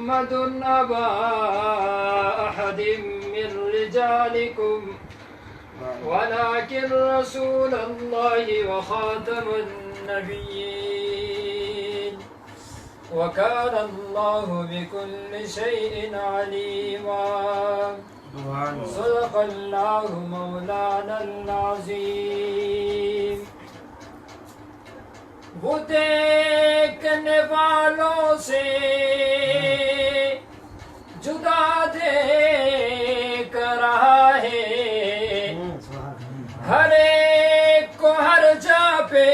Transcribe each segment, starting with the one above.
محمد أبا أحد من رجالكم ولكن رسول الله وخاتم النبيين وكان الله بكل شيء عليما صدق الله مولانا العظيم. وہ دیکھنے والوں سے جدا دیکھ رہا ہے، ہر ایک کو ہر جا پہ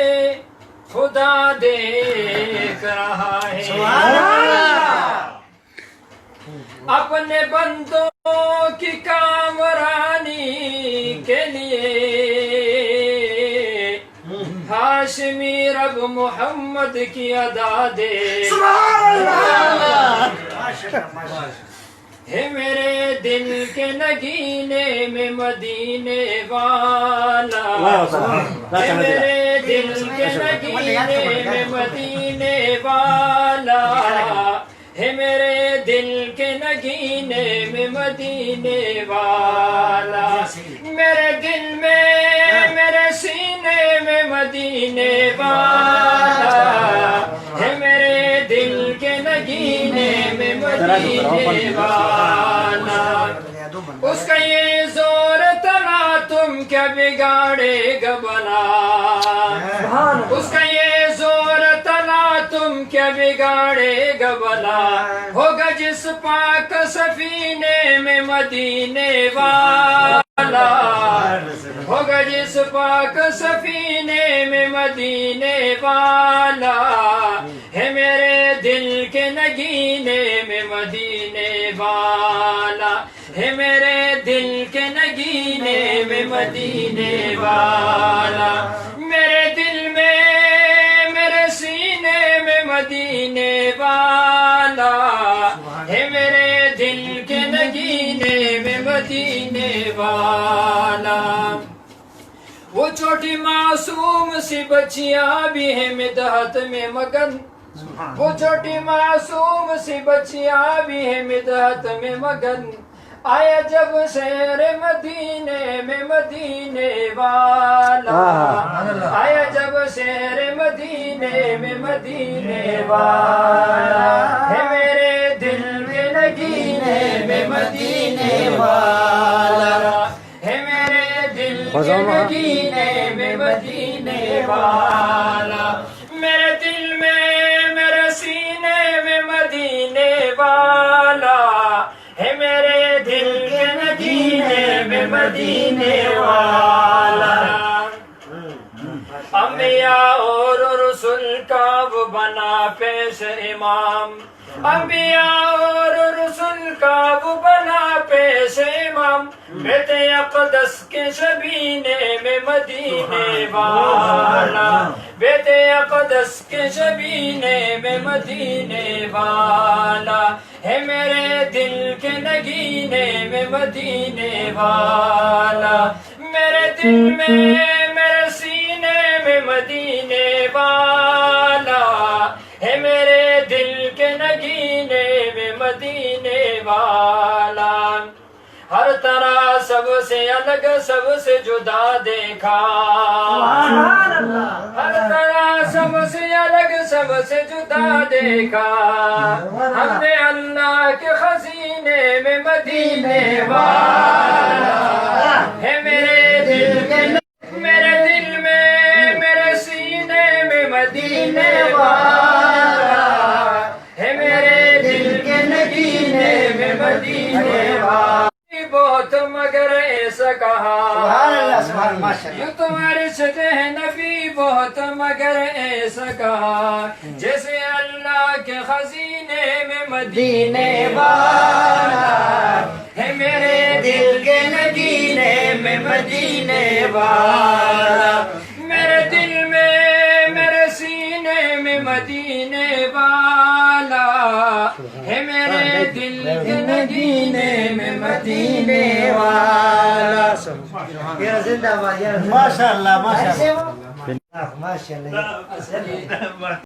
خدا دیکھ رہا ہے. اپنے بندوں کی کامرانی کے لیے ہاشمی رب محمد کی ادا دے. ہے میرے دل کے نگینے میں مدینے والا، ہے میرے دل کے نگینے میں مدینے والا، ہے میرے دل کے نگینے میں مدینے والا. میرے دل میں میرے سینے میں مدینے والا، ہے میرے دل کے نگینے میں مدینے والا. اس کا یہ زور تنا تم کیا بگاڑے گا بنا، اس کا یہ زور تنا تم کیا بگاڑے گا بنا. ہوگا جس پاک سفینے میں مدینے والا، ہوگا جس پاک سفینے میں مدینے والا، ہے میرے دل کے نگینے میں مدینے والا، ہے میرے دل کے نگینے میں مدینے والا. میرے دل میں میرے سینے میں مدینے والا، ہے میرے دل کے نگینے میں مدینے والا. وہ چھوٹی معصوم سی بچیاں بھی ہیں مدحت میں مگن، وہ چھوٹی معصوم سی بچیاں بھی ہیں مدحت میں مگن. آیا جب شہر مدینے میں مدینے والا، آیا جب شہر مدینے میں مدینے والا، ہے میرے دل کے نگینے میں مدینے والا، ہے میرے دل کے نگینے میں مدینے والا. میرے دل میں میرے سینے میں مدینے والا، ہے میرے دل کے نگینے میں مدینے والا. انبیاء اور رسول کا وہ بنا پیش امام، انبیاء اور رسول کا وہ بنا پیش امام. بیت اقدس کے شبینے میں مدینے والا، بیت اقدس کے شبینے میں مدینے والا، ہے میرے دل کے نگینے میں مدینے والا. میرے دل میں میرے سینے میں مدینے والا، ہے میرے دل کے نگینے میں مدینے والا. ہر طرح سب سے الگ سب سے جدا دیکھا، ہر طرح سب سے الگ سب سے جدا دیکھا. ہم نے اللہ کے خزینے میں مدینے والا، ہے میرے دل کے میرے دل میں میرے سینے میں مدینے والا، ہے میرے دل کے نگینے میں مدینے والا. بہت مگر ایسا کہا یوں تمہارے سجے نبی، بہت مگر ایسا کہا جیسے اللہ کے خزینے میں مدینے والا، ہے میرے دل کے نگینے میں مدینے والا. میرے دل میں میرے سینے میں مدینے والا، ہے میرے دل کے نگینے میں مدینے والا. ماشاء اللہ ماشاء اللہ.